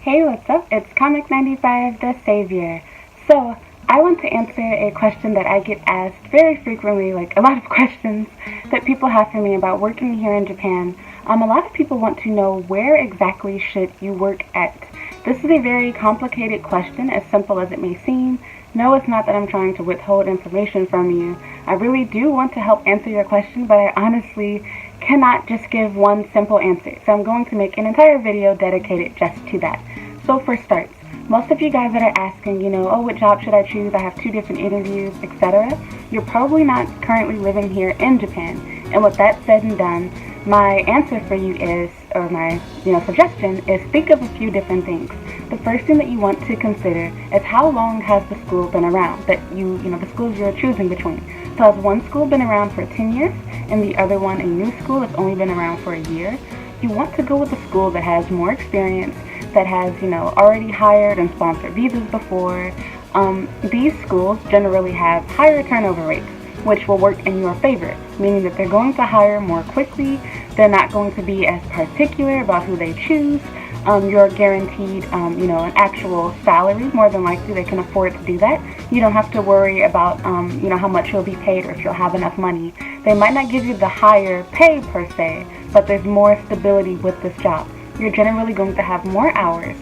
Hey, what's up? It's Comic 95, the Savior. So, I want to answer a question that I get asked very frequently, like a lot of questions that people have for me about working here in Japan. A lot of people want to know, where exactly should you work at? This is a very complicated question, as simple as it may seem. No, it's not that I'm trying to withhold information from you. I really do want to help answer your question, but I honestly cannot just give one simple answer. So I'm going to make an entire video dedicated just to that. So for starts, most of you guys that are asking, oh, what job should I choose? I have 2 different interviews, etc. You're probably not currently living here in Japan. And with that said and done, my answer for you is, or my suggestion is, think of a few different things. The first thing that you want to consider is, how long has the school been around that the schools you're choosing between. So has one school been around for 10 years and the other one, a new school, that's only been around for a year? You want to go with a school that has more experience, that has, already hired and sponsored visas before. These schools generally have higher turnover rates, which will work in your favor, meaning that they're going to hire more quickly. They're not going to be as particular about who they choose. You're guaranteed, an actual salary. More than likely, they can afford to do that. You don't have to worry about, how much you'll be paid or if you'll have enough money. They might not give you the higher pay per se, but there's more stability with this job. You're generally going to have more hours,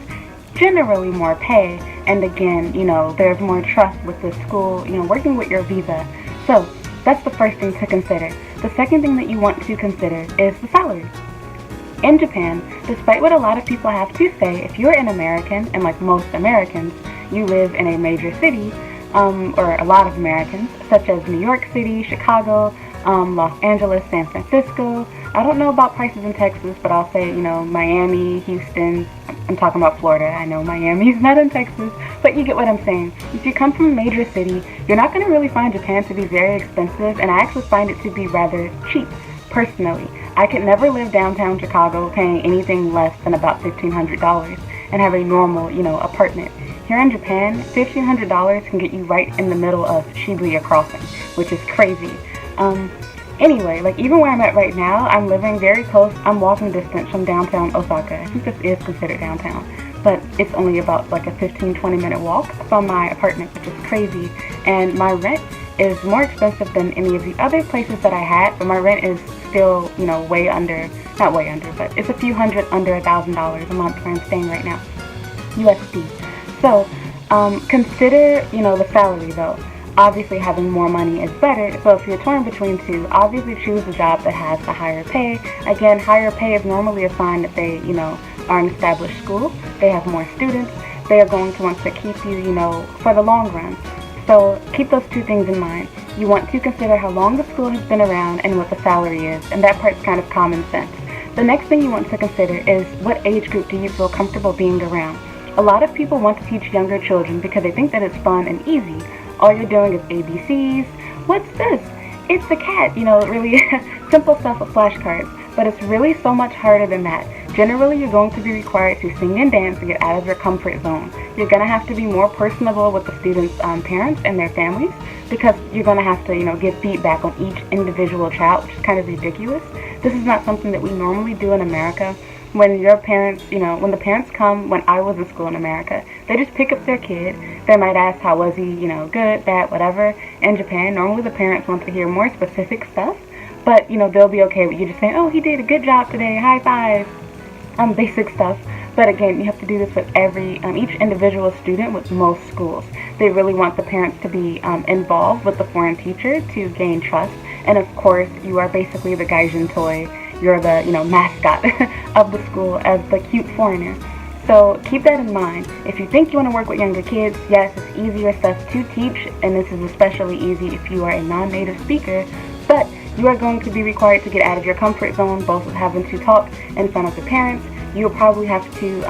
generally more pay, and again, there's more trust with the school, working with your visa. So that's the first thing to consider. The second thing that you want to consider is the salary. In Japan, despite what a lot of people have to say, if you're an American, and like most Americans, you live in a major city, or a lot of Americans, such as New York City, Chicago, Los Angeles, San Francisco. I don't know about prices in Texas, but I'll say, Miami, Houston. I'm talking about Florida. I know Miami's not in Texas, but you get what I'm saying. If you come from a major city, you're not going to really find Japan to be very expensive, and I actually find it to be rather cheap, personally. I could never live downtown Chicago paying anything less than about $1,500 and have a normal, apartment. Here in Japan, $1,500 can get you right in the middle of Shibuya Crossing, which is crazy. Anyway, like even where I'm at right now, I'm living very close. I'm walking distance from downtown Osaka. I think this is considered downtown, but it's only about like a 15-20 minute walk from my apartment, which is crazy. And my rent is more expensive than any of the other places that I had, but my rent is still, way under, not way under, but it's a few hundred under $1,000 a month where I'm staying right now, USD. So, consider, the salary though. Obviously, having more money is better, so if you're torn between two, obviously choose a job that has the higher pay. Again, higher pay is normally a sign that they, are an established school. They have more students. They are going to want to keep you, for the long run. So keep those two things in mind. You want to consider how long the school has been around and what the salary is, and that part's kind of common sense. The next thing you want to consider is, what age group do you feel comfortable being around? A lot of people want to teach younger children because they think that it's fun and easy. All you're doing is ABCs. What's this? It's a cat. Really simple stuff with flashcards. But it's really so much harder than that. Generally, you're going to be required to sing and dance to get out of your comfort zone. You're going to have to be more personable with the students' parents and their families, because you're going to have to, give feedback on each individual child, which is kind of ridiculous. This is not something that we normally do in America. When your parents, when the parents come, when I was in school in America, they just pick up their kid. They might ask, how was he, good, bad, whatever. In Japan, normally the parents want to hear more specific stuff, but, they'll be okay with you just saying, oh, he did a good job today, high five, basic stuff. But again, you have to do this with each individual student with most schools. They really want the parents to be involved with the foreign teacher to gain trust. And of course, you are basically the gaijin toy. You're the, mascot of the school as the cute foreigner. So keep that in mind. If you think you want to work with younger kids, yes, it's easier stuff to teach, and this is especially easy if you are a non-native speaker, but you are going to be required to get out of your comfort zone, both with having to talk in front of the parents. You'll probably have to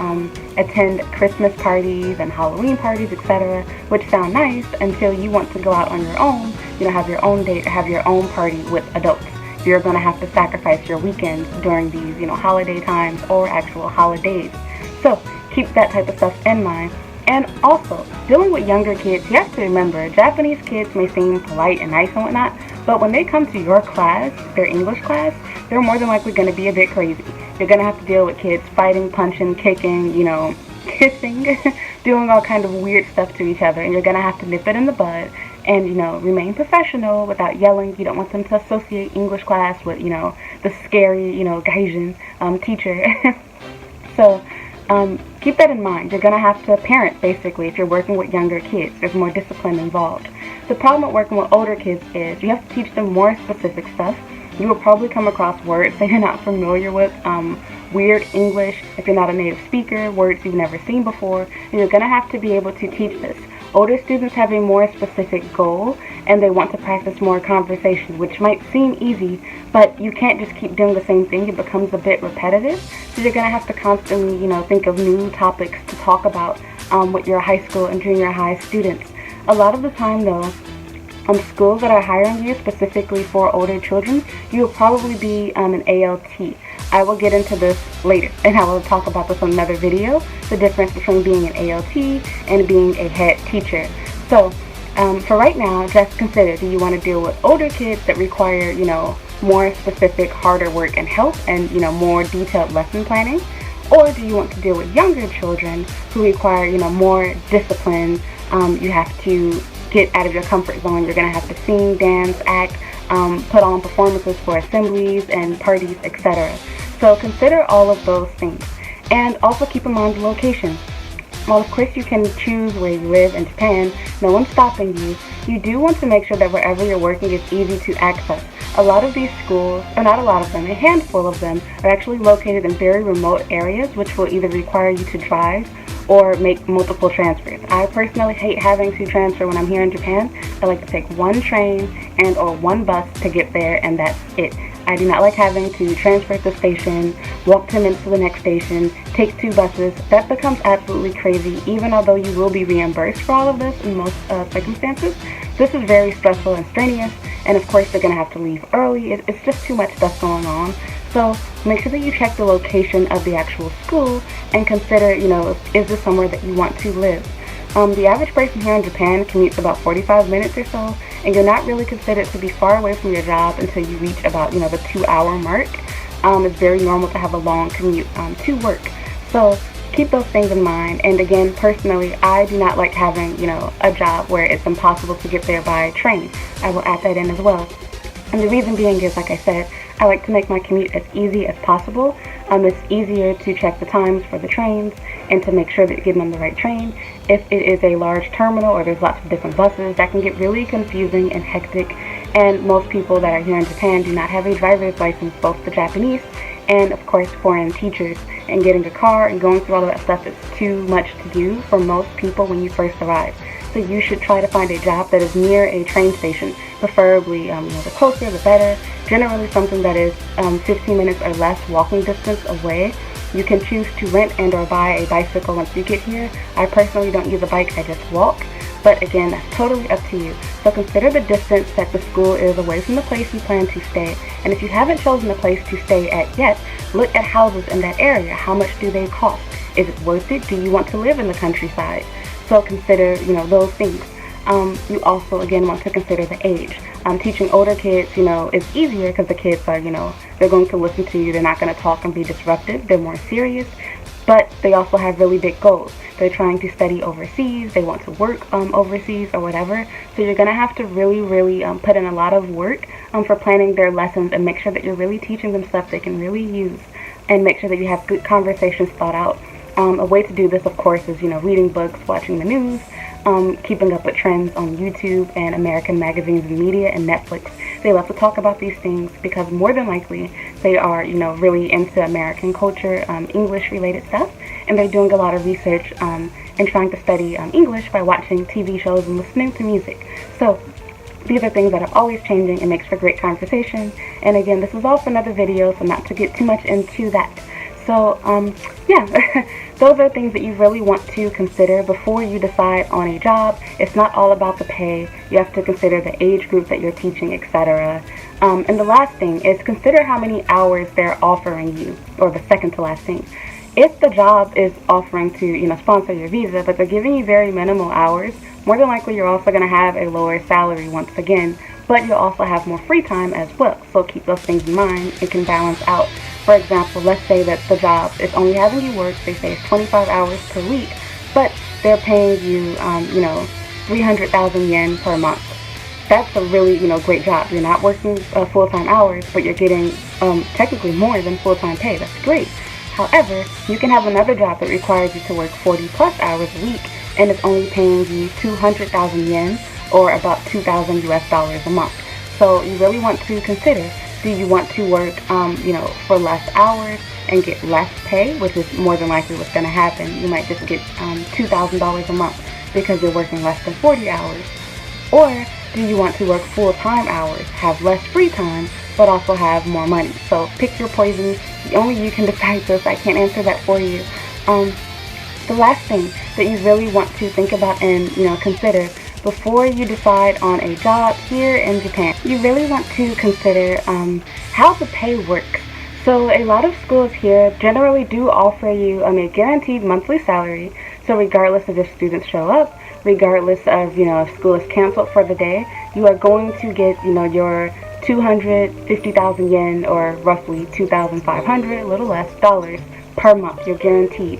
attend Christmas parties and Halloween parties, etc., which sound nice until you want to go out on your own, have your own date, or have your own party with adults. You're going to have to sacrifice your weekends during these, holiday times or actual holidays. So keep that type of stuff in mind. And also, dealing with younger kids, you have to remember, Japanese kids may seem polite and nice and whatnot, but when they come to your class, their English class, they're more than likely going to be a bit crazy. You're going to have to deal with kids fighting, punching, kicking, kissing, doing all kind of weird stuff to each other, and you're going to have to nip it in the bud and, remain professional without yelling. You don't want them to associate English class with, the scary, Gaijin teacher. So keep that in mind. You're going to have to parent, basically, if you're working with younger kids. There's more discipline involved. The problem with working with older kids is you have to teach them more specific stuff. You will probably come across words that you're not familiar with, weird English if you're not a native speaker, words you've never seen before, and you're going to have to be able to teach this. Older students have a more specific goal, and they want to practice more conversation, which might seem easy, but you can't just keep doing the same thing. It becomes a bit repetitive, so you're going to have to constantly, think of new topics to talk about with your high school and junior high students. A lot of the time, though, schools that are hiring you specifically for older children, you will probably be an ALT. I will get into this later, and I will talk about this in another video, the difference between being an ALT and being a head teacher. So, for right now, just consider, do you want to deal with older kids that require, more specific, harder work and help and, more detailed lesson planning? Or do you want to deal with younger children who require, more discipline? You have to get out of your comfort zone. You're going to have to sing, dance, act, put on performances for assemblies and parties, etc. So consider all of those things. And also keep in mind the location. While of course you can choose where you live in Japan, no one's stopping you. You do want to make sure that wherever you're working is easy to access. A lot of these schools, or not a lot of them, a handful of them, are actually located in very remote areas, which will either require you to drive or make multiple transfers. I personally hate having to transfer when I'm here in Japan. I like to take one train and or one bus to get there, and that's it. I do not like having to transfer at the station, walk 10 minutes to the next station, take 2 buses. That becomes absolutely crazy, even although you will be reimbursed for all of this in most circumstances. This is very stressful and strenuous, and of course you're going to have to leave early. It's just too much stuff going on. So make sure that you check the location of the actual school and consider, is this somewhere that you want to live? The average person here in Japan commutes about 45 minutes or so, and you're not really considered to be far away from your job until you reach about, the 2-hour mark. It's very normal to have a long commute to work. So keep those things in mind. And again, personally, I do not like having, a job where it's impossible to get there by train. I will add that in as well. And the reason being is, like I said, I like to make my commute as easy as possible. It's easier to check the times for the trains and to make sure that you're getting on the right train. If it is a large terminal or there's lots of different buses, that can get really confusing and hectic. And most people that are here in Japan do not have a driver's license, both the Japanese and, of course, foreign teachers. And getting a car and going through all of that stuff is too much to do for most people when you first arrive. So you should try to find a job that is near a train station, preferably, the closer the better. Generally something that is 15 minutes or less walking distance away. You can choose to rent and or buy a bicycle once you get here. I personally don't use a bike, I just walk. But again, that's totally up to you. So consider the distance that the school is away from the place you plan to stay. And if you haven't chosen a place to stay at yet, look at houses in that area. How much do they cost? Is it worth it? Do you want to live in the countryside? So consider, those things. You also, again, want to consider the age. Teaching older kids, is easier because the kids are, they're going to listen to you. They're not going to talk and be disruptive. They're more serious. But they also have really big goals. They're trying to study overseas. They want to work overseas or whatever. So you're going to have to really, really put in a lot of work for planning their lessons and make sure that you're really teaching them stuff they can really use and make sure that you have good conversations thought out. A way to do this, of course, is, reading books, watching the news, keeping up with trends on YouTube and American magazines and media and Netflix. They love to talk about these things because more than likely they are, really into American culture, English-related stuff, and they're doing a lot of research and trying to study English by watching TV shows and listening to music. So these are things that are always changing and makes for great conversation. And again, this is all for another video, so not to get too much into that. So, yeah, those are things that you really want to consider before you decide on a job. It's not all about the pay. You have to consider the age group that you're teaching, etc. And the last thing is consider how many hours they're offering you, or the second to last thing. If the job is offering to, sponsor your visa, but they're giving you very minimal hours, more than likely you're also going to have a lower salary once again, but you'll also have more free time as well. So keep those things in mind. It can balance out. For example, let's say that the job is only having you work, they say it's 25 hours per week, but they're paying you, 300,000 yen per month. That's a really, great job. You're not working full-time hours, but you're getting technically more than full-time pay. That's great. However, you can have another job that requires you to work 40 plus hours a week, and it's only paying you 200,000 yen, or about 2,000 US dollars a month. So you really want to consider, do you want to work, for less hours and get less pay, which is more than likely what's going to happen. You might just get $2,000 a month because you're working less than 40 hours. Or do you want to work full-time hours, have less free time, but also have more money? So pick your poison. Only you can decide this. I can't answer that for you. The last thing that you really want to think about and consider before you decide on a job here in Japan, you really want to consider how the pay works. So a lot of schools here generally do offer you a guaranteed monthly salary. So regardless of if students show up, regardless of if school is canceled for the day, you are going to get your 250,000 yen, or roughly 2,500, a little less, dollars per month. You're guaranteed.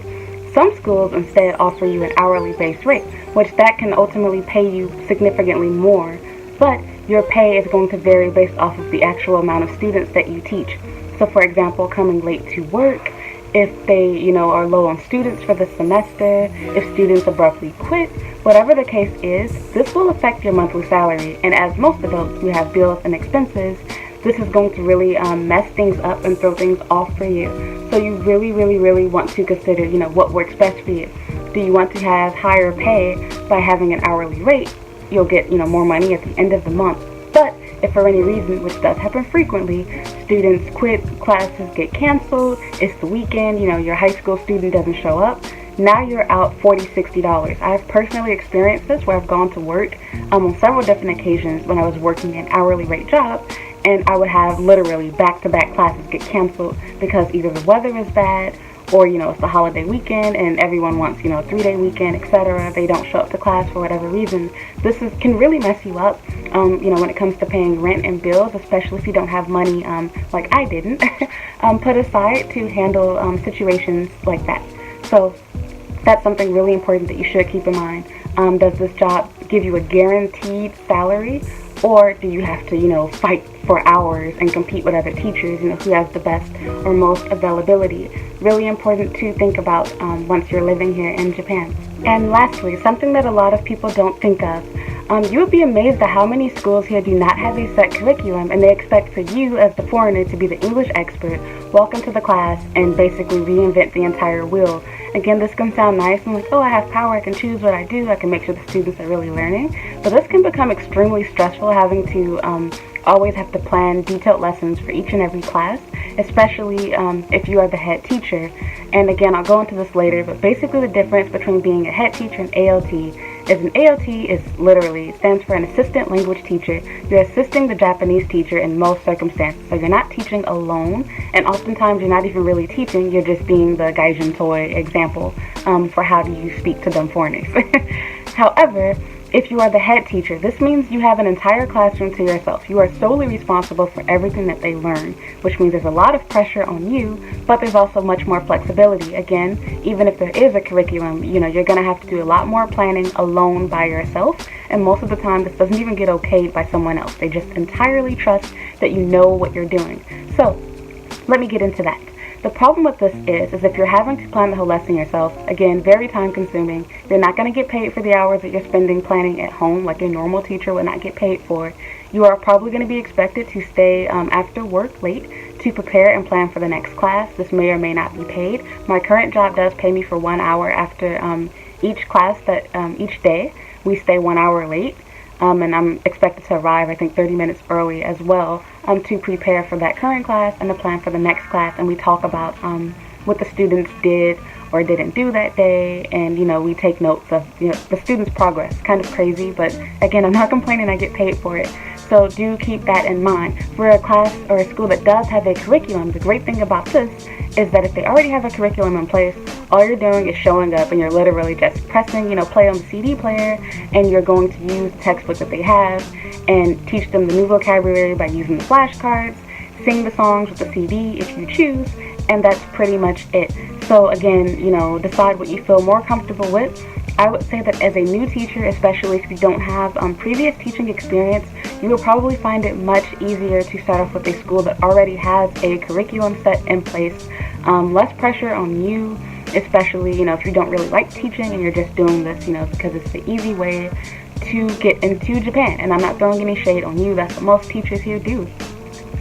Some schools instead offer you an hourly base rate, which that can ultimately pay you significantly more, but your pay is going to vary based off of the actual amount of students that you teach. So for example, coming late to work, if they are low on students for the semester, if students abruptly quit, whatever the case is, this will affect your monthly salary. And as most adults, you have bills and expenses, this is going to really mess things up and throw things off for you. So you really, really, really want to consider, what works best for you. Do you want to have higher pay by having an hourly rate? You'll get, more money at the end of the month. But if for any reason, which does happen frequently, students quit, classes get canceled, it's the weekend, your high school student doesn't show up, now you're out $40, $60. I've personally experienced this where I've gone to work on several different occasions when I was working an hourly rate job, and I would have literally back-to-back classes get canceled because either the weather is bad, or it's the holiday weekend and everyone wants 3-day weekend, etc. They don't show up to class for whatever reason. Can really mess you up when it comes to paying rent and bills, especially if you don't have money like I didn't put aside to handle situations like that. So that's something really important that you should keep in mind. Does this job give you a guaranteed salary, or do you have to fight for hours and compete with other teachers who has the best or most availability? Really important to think about once you're living here in Japan. And lastly, something that a lot of people don't think of, you would be amazed at how many schools here do not have a set curriculum, and they expect for you as the foreigner to be the English expert, walk into the class, and basically reinvent the entire wheel. Again, this can sound nice and like, oh, I have power, I can choose what I do, I can make sure the students are really learning, but this can become extremely stressful having to always have to plan detailed lessons for each and every class, especially if you are the head teacher. And again, I'll go into this later, but basically the difference between being a head teacher and ALT is an ALT is literally stands for an assistant language teacher. You're assisting the Japanese teacher in most circumstances. So you're not teaching alone, and oftentimes you're not even really teaching, you're just being the gaijin toy example for how do you speak to them foreigners. However, if you are the head teacher, this means you have an entire classroom to yourself. You are solely responsible for everything that they learn, which means there's a lot of pressure on you, but there's also much more flexibility. Again, even if there is a curriculum, you're going to have to do a lot more planning alone by yourself, and most of the time this doesn't even get okayed by someone else. They just entirely trust that you know what you're doing. So, let me get into that. The problem with this is if you're having to plan the whole lesson yourself, again, very time consuming, you're not going to get paid for the hours that you're spending planning at home like a normal teacher would not get paid for. You are probably going to be expected to stay after work late to prepare and plan for the next class. This may or may not be paid. My current job does pay me for 1 hour after each class that each day we stay 1 hour late. And I'm expected to arrive, I think, 30 minutes early as well to prepare for that current class and to plan for the next class. And we talk about what the students did or didn't do that day, and we take notes of the students' progress. Kind of crazy, but again, I'm not complaining, I get paid for it. So do keep that in mind. For a class or a school that does have a curriculum, the great thing about this is that if they already have a curriculum in place, all you're doing is showing up and you're literally just pressing, play on the CD player, and you're going to use the textbook that they have and teach them the new vocabulary by using the flashcards. sing the songs with the CD if you choose, and that's pretty much it. So again, decide what you feel more comfortable with. I would say that as a new teacher, especially if you don't have previous teaching experience, you will probably find it much easier to start off with a school that already has a curriculum set in place. Less pressure on you, especially, if you don't really like teaching and you're just doing this, because it's the easy way to get into Japan. And I'm not throwing any shade on you, that's what most teachers here do.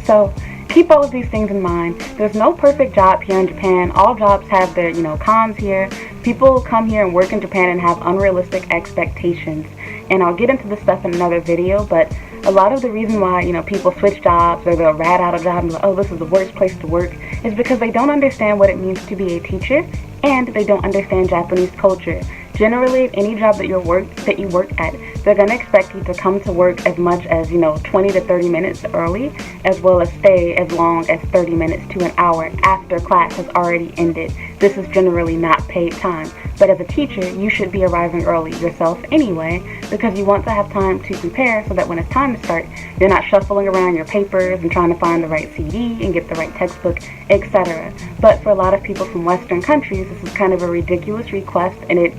So keep all of these things in mind. There's no perfect job here in Japan. All jobs have their, cons here. People come here and work in Japan and have unrealistic expectations. And I'll get into this stuff in another video, but a lot of the reason why, people switch jobs or they'll rat out a job and be like, oh, this is the worst place to work, is because they don't understand what it means to be a teacher, and they don't understand Japanese culture. Generally, any job that you work at, they're going to expect you to come to work as much as, 20 to 30 minutes early, as well as stay as long as 30 minutes to an hour after class has already ended. This is generally not paid time. But as a teacher, you should be arriving early yourself anyway, because you want to have time to prepare so that when it's time to start, you're not shuffling around your papers and trying to find the right CD and get the right textbook, etc. But for a lot of people from Western countries, this is kind of a ridiculous request, and it,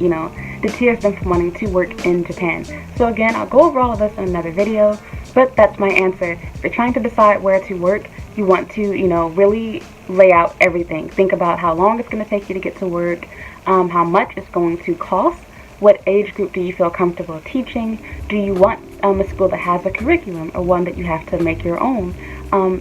deters them from wanting to work in Japan. So again, I'll go over all of this in another video, but that's my answer. If you're trying to decide where to work, you want to, really lay out everything. Think about how long it's going to take you to get to work, how much it's going to cost, what age group do you feel comfortable teaching, do you want a school that has a curriculum or one that you have to make your own.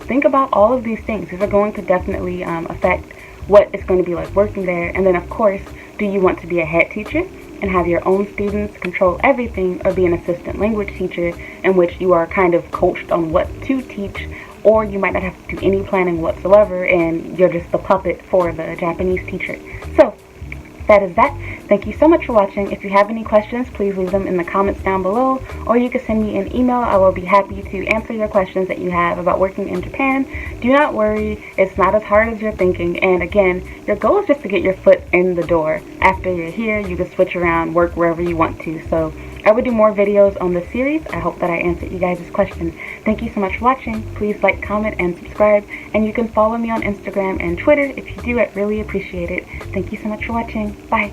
Think about all of these things. These are going to definitely affect what it's going to be like working there. And then of course, do you want to be a head teacher and have your own students, control everything, or be an assistant language teacher in which you are kind of coached on what to teach, or you might not have to do any planning whatsoever and you're just the puppet for the Japanese teacher. So that is that. Thank you so much for watching. If you have any questions, please leave them in the comments down below, or you can send me an email. I will be happy to answer your questions that you have about working in Japan. Do not worry, it's not as hard as you're thinking, and again, your goal is just to get your foot in the door. After you're here, you can switch around, work wherever you want to. So I will do more videos on this series. I hope that I answered you guys' questions. Thank you so much for watching. Please like, comment, and subscribe, and you can follow me on Instagram and Twitter. If you do, I'd really appreciate it. Thank you so much for watching. Bye.